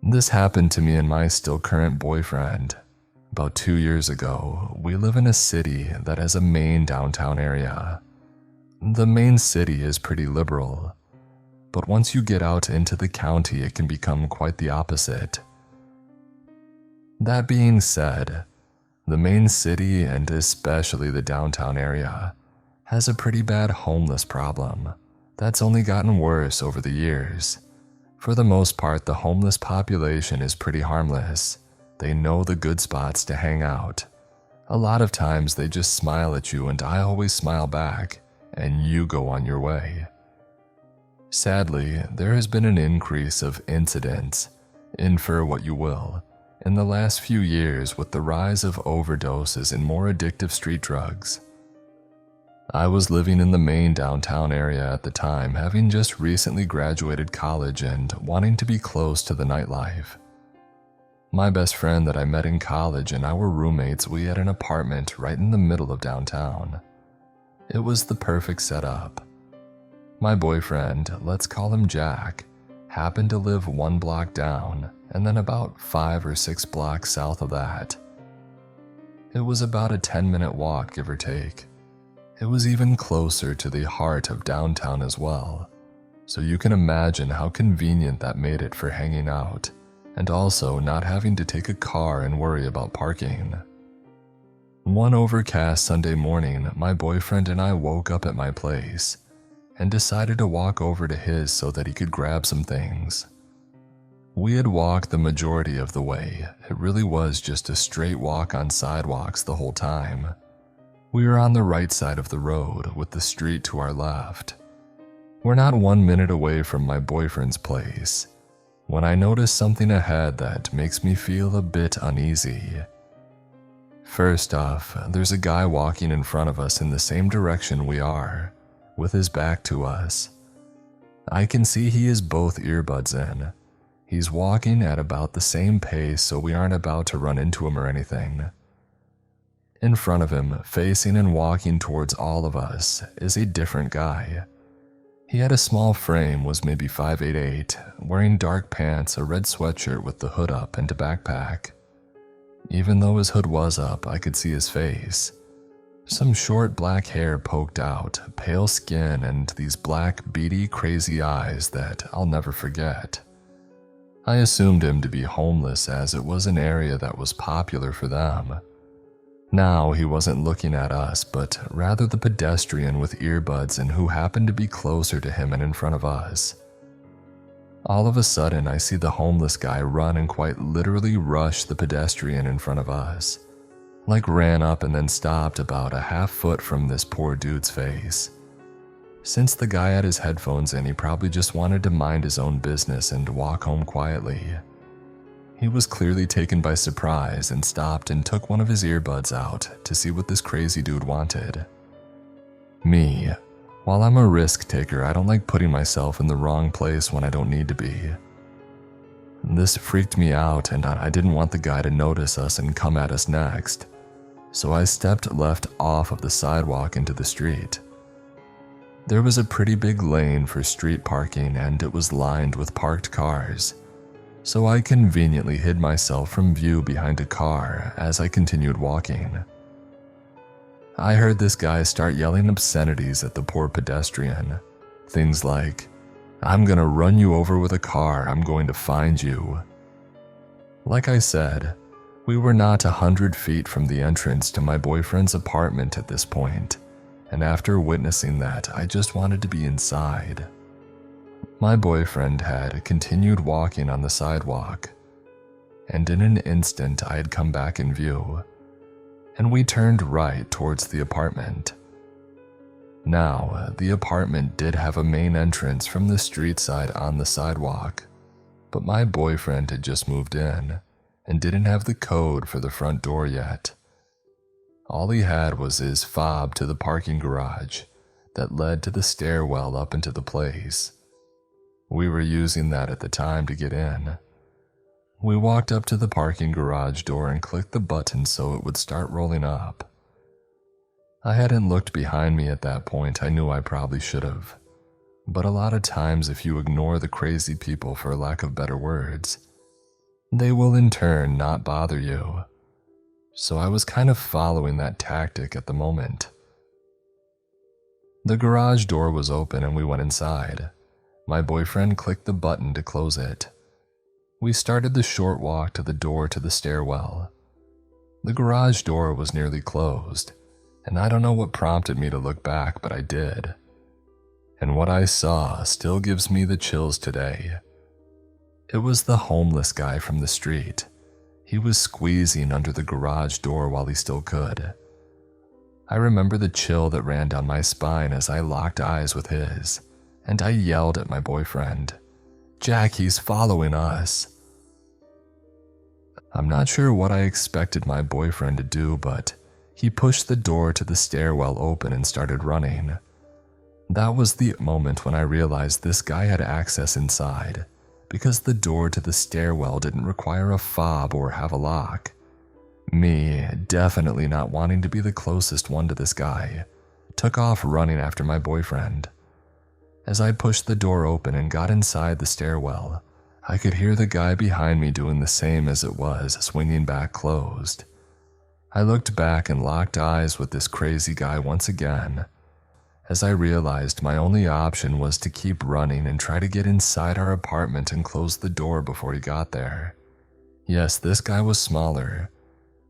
This happened to me and my still current boyfriend. About 2 years ago, we live in a city that has a main downtown area. The main city is pretty liberal, but once you get out into the county, it can become quite the opposite. That being said, the main city, and especially the downtown area, has a pretty bad homeless problem that's only gotten worse over the years. For the most part, the homeless population is pretty harmless. They know the good spots to hang out. A lot of times they just smile at you, and I always smile back, and you go on your way. Sadly, there has been an increase of incidents, infer what you will, in the last few years with the rise of overdoses and more addictive street drugs. I was living in the main downtown area at the time, having just recently graduated college and wanting to be close to the nightlife. My best friend that I met in college and our roommates, we had an apartment right in the middle of downtown. It was the perfect setup. My boyfriend, let's call him Jack, happened to live 1 block down and then about 5 or 6 blocks south of that. It was about a 10-minute walk, give or take. It was even closer to the heart of downtown as well, so you can imagine how convenient that made it for hanging out, and also not having to take a car and worry about parking. One overcast Sunday morning, my boyfriend and I woke up at my place and decided to walk over to his so that he could grab some things. We had walked the majority of the way. It really was just a straight walk on sidewalks the whole time. We were on the right side of the road with the street to our left. We're not 1 minute away from my boyfriend's place when I notice something ahead that makes me feel a bit uneasy. First off, there's a guy walking in front of us in the same direction we are, with his back to us. I can see he has both earbuds in. He's walking at about the same pace, so we aren't about to run into him or anything. In front of him, facing and walking towards all of us, is a different guy. He had a small frame, was maybe 5'8", wearing dark pants, a red sweatshirt with the hood up, and a backpack. Even though his hood was up, I could see his face. Some short black hair poked out, pale skin, and these black, beady, crazy eyes that I'll never forget. I assumed him to be homeless as it was an area that was popular for them. Now he wasn't looking at us, but rather the pedestrian with earbuds and who happened to be closer to him and in front of us. All of a sudden, I see the homeless guy run and quite literally rush the pedestrian in front of us. Like ran up and then stopped about a half foot from this poor dude's face. Since the guy had his headphones in, he probably just wanted to mind his own business and walk home quietly. He was clearly taken by surprise and stopped and took one of his earbuds out to see what this crazy dude wanted. Me, while I'm a risk taker, I don't like putting myself in the wrong place when I don't need to be. This freaked me out, and I didn't want the guy to notice us and come at us next, so I stepped left off of the sidewalk into the street. There was a pretty big lane for street parking, and it was lined with parked cars, so I conveniently hid myself from view behind a car as I continued walking. I heard this guy start yelling obscenities at the poor pedestrian. Things like, "I'm gonna run you over with a car, I'm going to find you." Like I said, we were not 100 feet from the entrance to my boyfriend's apartment at this point, and after witnessing that, I just wanted to be inside. My boyfriend had continued walking on the sidewalk, and in an instant I had come back in view, and we turned right towards the apartment. Now, the apartment did have a main entrance from the street side on the sidewalk, but my boyfriend had just moved in and didn't have the code for the front door yet. All he had was his fob to the parking garage that led to the stairwell up into the place. We were using that at the time to get in. We walked up to the parking garage door and clicked the button so it would start rolling up. I hadn't looked behind me at that point. I knew I probably should have. But a lot of times if you ignore the crazy people, for lack of better words, they will in turn not bother you. So I was kind of following that tactic at the moment. The garage door was open and we went inside. My boyfriend clicked the button to close it. We started the short walk to the door to the stairwell. The garage door was nearly closed, and I don't know what prompted me to look back, but I did. And what I saw still gives me the chills today. It was the homeless guy from the street. He was squeezing under the garage door while he still could. I remember the chill that ran down my spine as I locked eyes with his, and I yelled at my boyfriend, "Jack, he's following us." I'm not sure what I expected my boyfriend to do, but he pushed the door to the stairwell open and started running. That was the moment when I realized this guy had access inside, because the door to the stairwell didn't require a fob or have a lock. Me, definitely not wanting to be the closest one to this guy, took off running after my boyfriend. As I pushed the door open and got inside the stairwell, I could hear the guy behind me doing the same as it was swinging back closed. I looked back and locked eyes with this crazy guy once again, as I realized my only option was to keep running and try to get inside our apartment and close the door before he got there. Yes, this guy was smaller,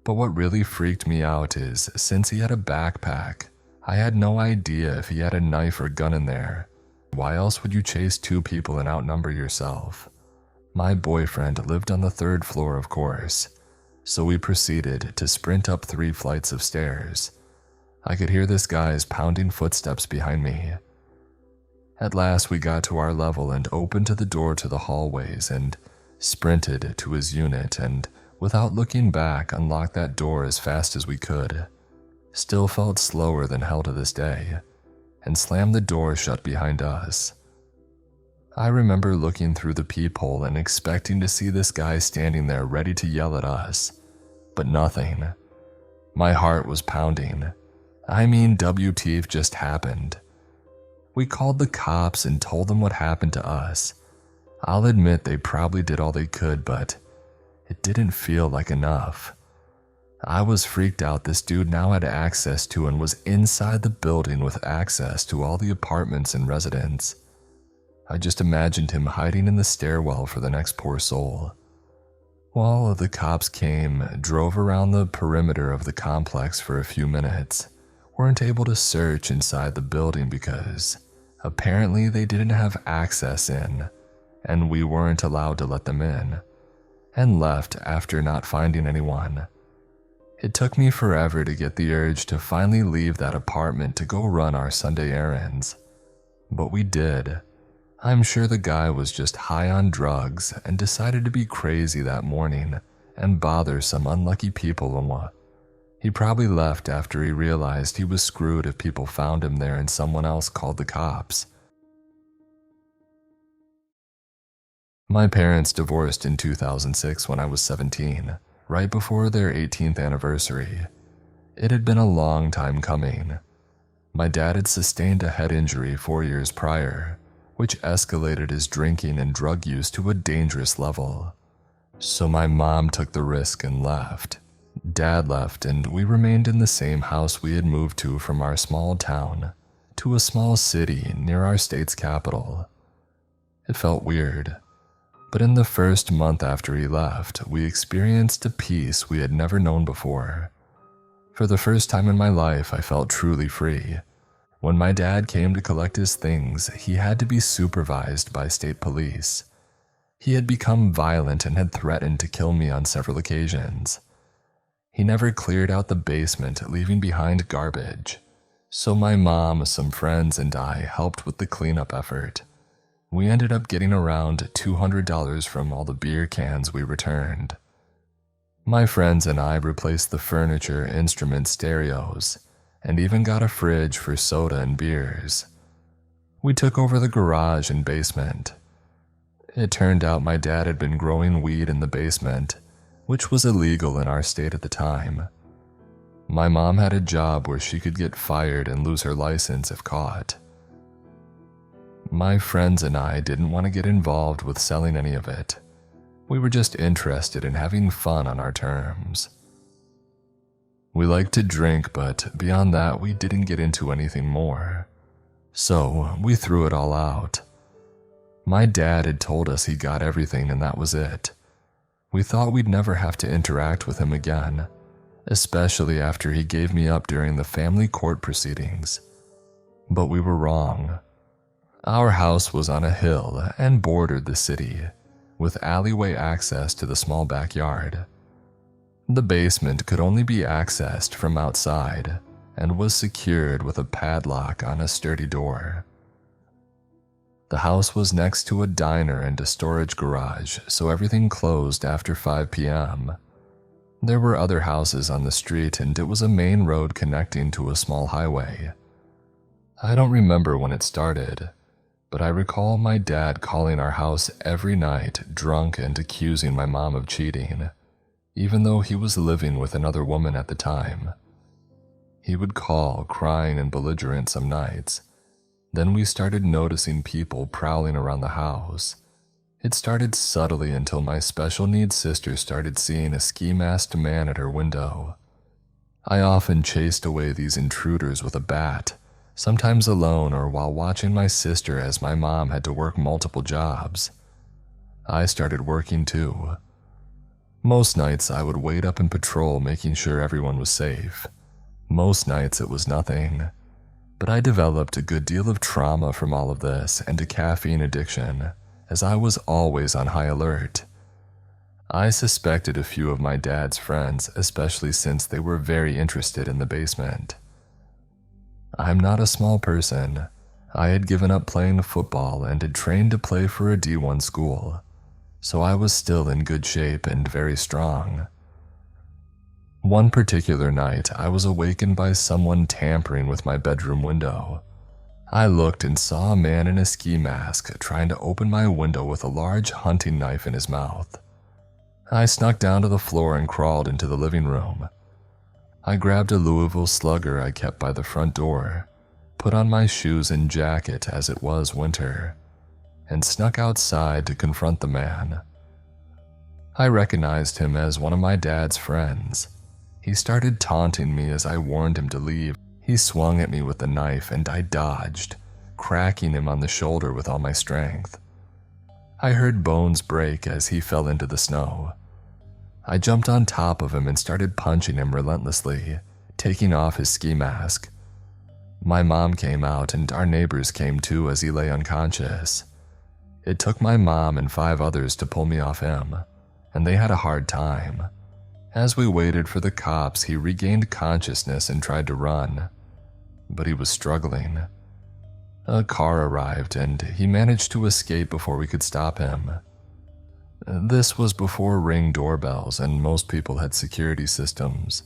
but what really freaked me out is, since he had a backpack, I had no idea if he had a knife or gun in there. Why else would you chase two people and outnumber yourself? My boyfriend lived on the 3rd floor, of course, so we proceeded to sprint up 3 flights of stairs. I could hear this guy's pounding footsteps behind me. At last we got to our level and opened the door to the hallways and sprinted to his unit and, without looking back, unlocked that door as fast as we could. Still felt slower than hell to this day, and slammed the door shut behind us. I remember looking through the peephole and expecting to see this guy standing there ready to yell at us, but nothing. My heart was pounding. I mean, WTF just happened. We called the cops and told them what happened to us. I'll admit they probably did all they could, but it didn't feel like enough. I was freaked out. This dude now had access to and was inside the building with access to all the apartments and residents. I just imagined him hiding in the stairwell for the next poor soul. Well, the cops came, drove around the perimeter of the complex for a few minutes, weren't able to search inside the building because apparently they didn't have access in, and we weren't allowed to let them in, and left after not finding anyone. It took me forever to get the urge to finally leave that apartment to go run our Sunday errands, but we did. I'm sure the guy was just high on drugs and decided to be crazy that morning and bother some unlucky people. He probably left after he realized he was screwed if people found him there and someone else called the cops. My parents divorced in 2006 when I was 17, right before their 18th anniversary. It had been a long time coming. My dad had sustained a head injury 4 years prior, which escalated his drinking and drug use to a dangerous level. So my mom took the risk and left. Dad left, and we remained in the same house we had moved to from our small town to a small city near our state's capital. It felt weird, but in the first month after he left, we experienced a peace we had never known before. For the first time in my life, I felt truly free. When my dad came to collect his things, he had to be supervised by state police. He had become violent and had threatened to kill me on several occasions. He never cleared out the basement, leaving behind garbage. So my mom, some friends, and I helped with the cleanup effort. We ended up getting around $200 from all the beer cans we returned. My friends and I replaced the furniture, instruments, stereos, and even got a fridge for soda and beers. We took over the garage and basement. It turned out my dad had been growing weed in the basement, which was illegal in our state at the time. My mom had a job where she could get fired and lose her license if caught. My friends and I didn't want to get involved with selling any of it. We were just interested in having fun on our terms. We liked to drink, but beyond that, we didn't get into anything more. So we threw it all out. My dad had told us he got everything and that was it. We thought we'd never have to interact with him again, especially after he gave me up during the family court proceedings. But we were wrong. Our house was on a hill and bordered the city, with alleyway access to the small backyard. The basement could only be accessed from outside and was secured with a padlock on a sturdy door. The house was next to a diner and a storage garage, so everything closed after 5 p.m. There were other houses on the street, and it was a main road connecting to a small highway. I don't remember when it started, but I recall my dad calling our house every night drunk and accusing my mom of cheating, even though he was living with another woman at the time. He would call crying and belligerent some nights. Then we started noticing people prowling around the house. It started subtly until my special needs sister started seeing a ski-masked man at her window. I often chased away these intruders with a bat, sometimes alone or while watching my sister as my mom had to work multiple jobs. I started working too. Most nights I would wait up and patrol making sure everyone was safe. Most nights it was nothing. But I developed a good deal of trauma from all of this and a caffeine addiction, as I was always on high alert. I suspected a few of my dad's friends, especially since they were very interested in the basement. I'm not a small person. I had given up playing football and had trained to play for a D1 school, so I was still in good shape and very strong. One particular night, I was awakened by someone tampering with my bedroom window. I looked and saw a man in a ski mask trying to open my window with a large hunting knife in his mouth. I snuck down to the floor and crawled into the living room. I grabbed a Louisville Slugger I kept by the front door, put on my shoes and jacket as it was winter, and snuck outside to confront the man. I recognized him as one of my dad's friends. He started taunting me as I warned him to leave. He swung at me with the knife and I dodged, cracking him on the shoulder with all my strength. I heard bones break as he fell into the snow. I jumped on top of him and started punching him relentlessly, taking off his ski mask. My mom came out and our neighbors came too as he lay unconscious. It took my mom and 5 others to pull me off him, and they had a hard time. As we waited for the cops, he regained consciousness and tried to run, but he was struggling. A car arrived and he managed to escape before we could stop him. This was before Ring doorbells and most people had security systems.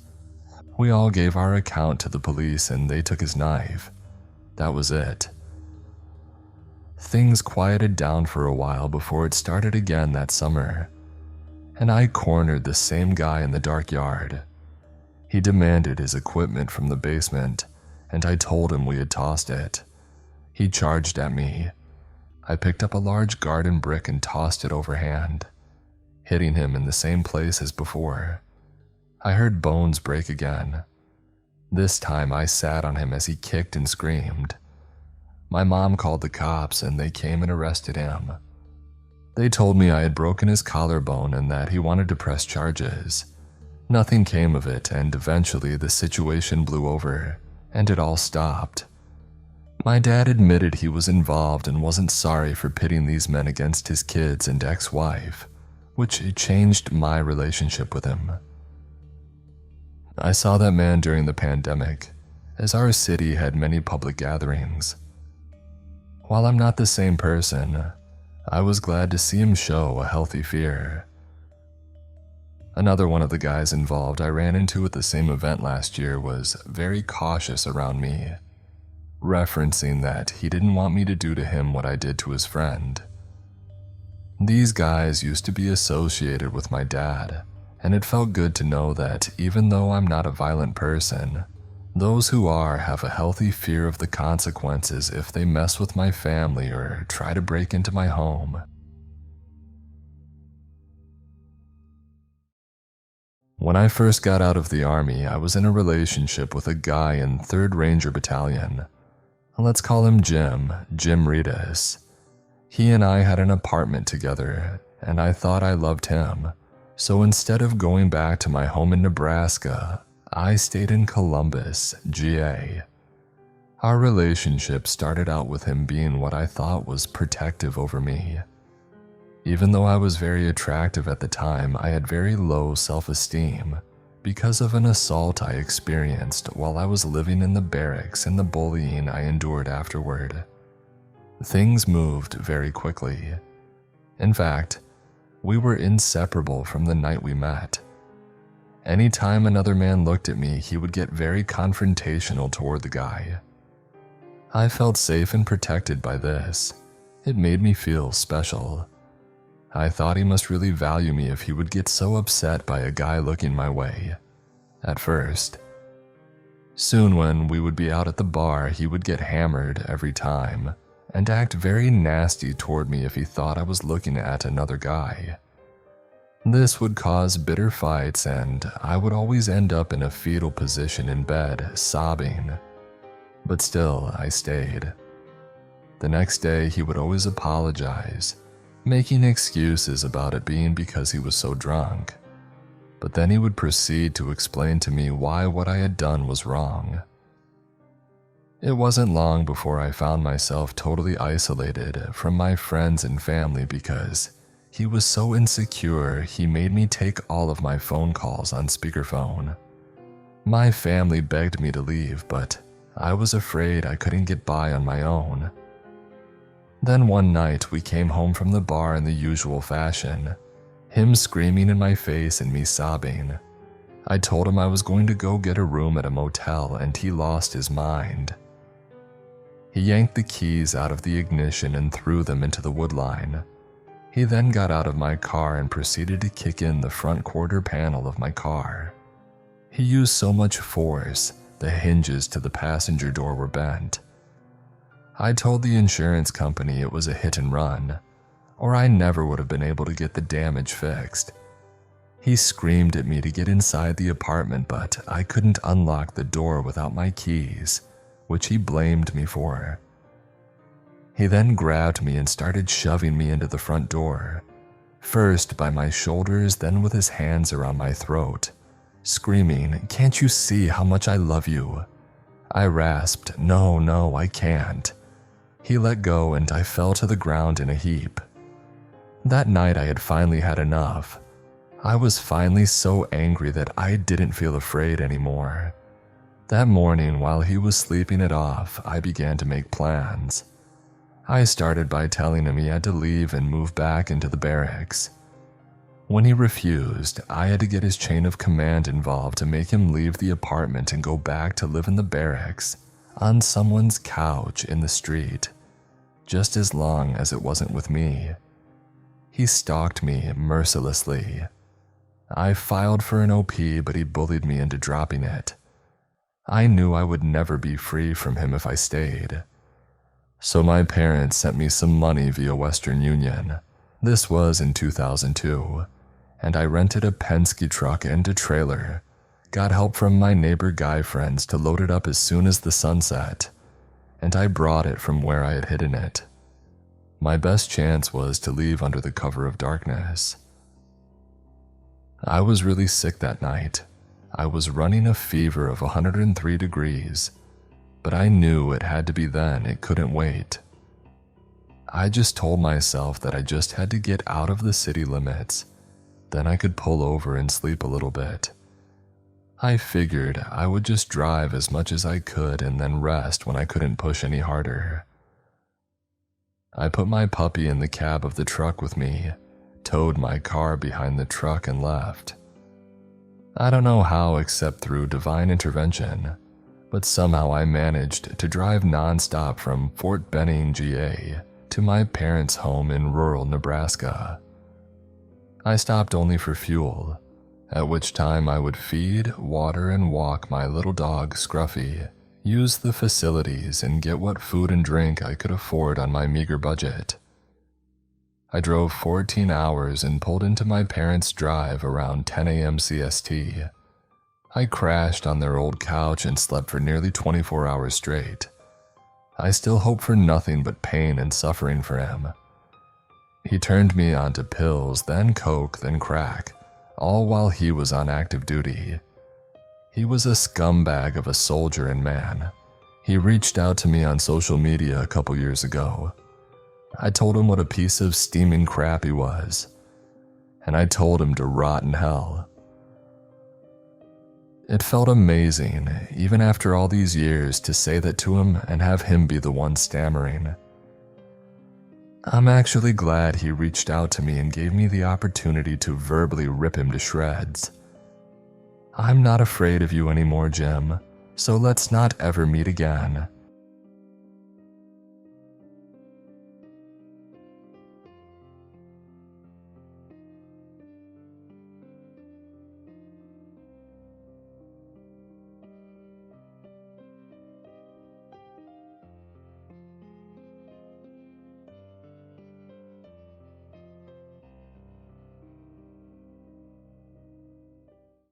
We all gave our account to the police and they took his knife. That was it. Things quieted down for a while before it started again that summer, and I cornered the same guy in the dark yard. He demanded his equipment from the basement, and I told him we had tossed it. He charged at me. I picked up a large garden brick and tossed it overhand, hitting him in the same place as before. I heard bones break again. This time I sat on him as he kicked and screamed. My mom called the cops and they came and arrested him. They told me I had broken his collarbone and that he wanted to press charges. Nothing came of it, and eventually the situation blew over, and it all stopped. My dad admitted he was involved and wasn't sorry for pitting these men against his kids and ex-wife, which changed my relationship with him. I saw that man during the pandemic, as our city had many public gatherings. While I'm not the same person, I was glad to see him show a healthy fear. Another one of the guys involved I ran into at the same event last year was very cautious around me, referencing that he didn't want me to do to him what I did to his friend. These guys used to be associated with my dad, and it felt good to know that even though I'm not a violent person, those who are have a healthy fear of the consequences if they mess with my family or try to break into my home. When I first got out of the Army, I was in a relationship with a guy in 3rd Ranger Battalion. Let's call him Jim Reedus. He and I had an apartment together, and I thought I loved him. So instead of going back to my home in Nebraska, I stayed in Columbus, GA. Our relationship started out with him being what I thought was protective over me. Even though I was very attractive at the time, I had very low self-esteem because of an assault I experienced while I was living in the barracks and the bullying I endured afterward. Things moved very quickly. In fact, we were inseparable from the night we met. Anytime another man looked at me, he would get very confrontational toward the guy. I felt safe and protected by this. It made me feel special. I thought he must really value me if he would get so upset by a guy looking my way. At first. Soon when we would be out at the bar, he would get hammered every time and act very nasty toward me if he thought I was looking at another guy. This would cause bitter fights, and I would always end up in a fetal position in bed, sobbing. But still, I stayed. The next day, he would always apologize, making excuses about it being because he was so drunk. But then he would proceed to explain to me why what I had done was wrong. It wasn't long before I found myself totally isolated from my friends and family because he was so insecure he made me take all of my phone calls on speakerphone. My family begged me to leave, but I was afraid I couldn't get by on my own. Then one night we came home from the bar in the usual fashion, him screaming in my face and me sobbing. I told him I was going to go get a room at a motel, and he lost his mind. He yanked the keys out of the ignition and threw them into the wood line. He then got out of my car and proceeded to kick in the front quarter panel of my car. He used so much force, the hinges to the passenger door were bent. I told the insurance company it was a hit and run, or I never would have been able to get the damage fixed. He screamed at me to get inside the apartment, but I couldn't unlock the door without my keys, which he blamed me for. He then grabbed me and started shoving me into the front door, first by my shoulders, then with his hands around my throat, screaming, "Can't you see how much I love you?" I rasped, No, I can't." He let go and I fell to the ground in a heap. That night I had finally had enough. I was finally so angry that I didn't feel afraid anymore. That morning, while he was sleeping it off, I began to make plans. I started by telling him he had to leave and move back into the barracks. When he refused, I had to get his chain of command involved to make him leave the apartment and go back to live in the barracks, on someone's couch in the street, just as long as it wasn't with me. He stalked me mercilessly. I filed for an OP, but he bullied me into dropping it. I knew I would never be free from him if I stayed. So my parents sent me some money via Western Union. This was in 2002, and I rented a Penske truck and a trailer, got help from my neighbor guy friends to load it up as soon as the sun set, and I brought it from where I had hidden it. My best chance was to leave under the cover of darkness. I was really sick that night. I was running a fever of 103 degrees, but I knew it had to be then, it couldn't wait. I just told myself that I just had to get out of the city limits, then I could pull over and sleep a little bit. I figured I would just drive as much as I could and then rest when I couldn't push any harder. I put my puppy in the cab of the truck with me, towed my car behind the truck and left. I don't know how except through divine intervention, but somehow I managed to drive nonstop from Fort Benning, GA, to my parents' home in rural Nebraska. I stopped only for fuel, at which time I would feed, water, and walk my little dog Scruffy, use the facilities, and get what food and drink I could afford on my meager budget. I drove 14 hours and pulled into my parents' drive around 10 a.m. CST. I crashed on their old couch and slept for nearly 24 hours straight. I still hope for nothing but pain and suffering for him. He turned me onto pills, then coke, then crack, all while he was on active duty. He was a scumbag of a soldier and man. He reached out to me on social media a couple years ago. I told him what a piece of steaming crap he was, and I told him to rot in hell. It felt amazing, even after all these years, to say that to him and have him be the one stammering. I'm actually glad he reached out to me and gave me the opportunity to verbally rip him to shreds. I'm not afraid of you anymore, Jim, so let's not ever meet again.